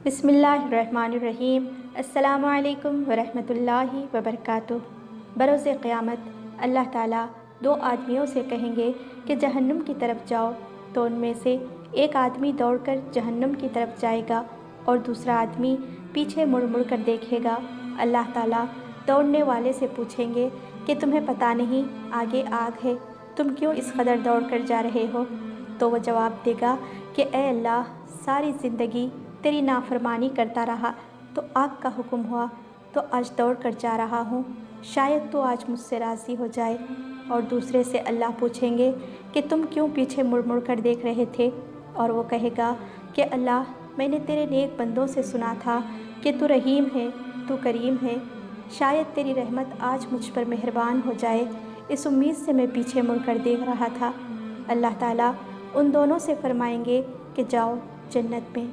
बिस्मिल्लाहिर्रहमानिर्रहीम। अस्सलामु अलैकुम वरहमतुल्लाहि वबरकातुह। बरोज़ क़यामत अल्लाह ताला दो आदमियों से कहेंगे कि जहन्नुम की तरफ जाओ, तो उनमें से एक आदमी दौड़कर जहन्नुम की तरफ जाएगा और दूसरा आदमी पीछे मुड़ मुड़ कर देखेगा। अल्लाह ताला दौड़ने वाले से पूछेंगे कि तुम्हें पता नहीं आगे आग है, तुम क्यों इस कदर दौड़ कर जा रहे हो? तो वो जवाब देगा कि ए अल्लाह, सारी ज़िंदगी तेरी नाफरमानी करता रहा, तो आग का हुक्म हुआ तो आज दौड़ कर जा रहा हूँ, शायद तो आज मुझसे राज़ी हो जाए। और दूसरे से अल्लाह पूछेंगे कि तुम क्यों पीछे मुड़ मुड़ कर देख रहे थे? और वो कहेगा कि अल्लाह, मैंने तेरे नेक बंदों से सुना था कि तू रहीम है, तू करीम है, शायद तेरी रहमत आज मुझ पर मेहरबान हो जाए, इस उम्मीद से मैं पीछे मुड़ कर देख रहा था। अल्लाह ताला उन दोनों से फरमाएंगे कि जाओ जन्नत में।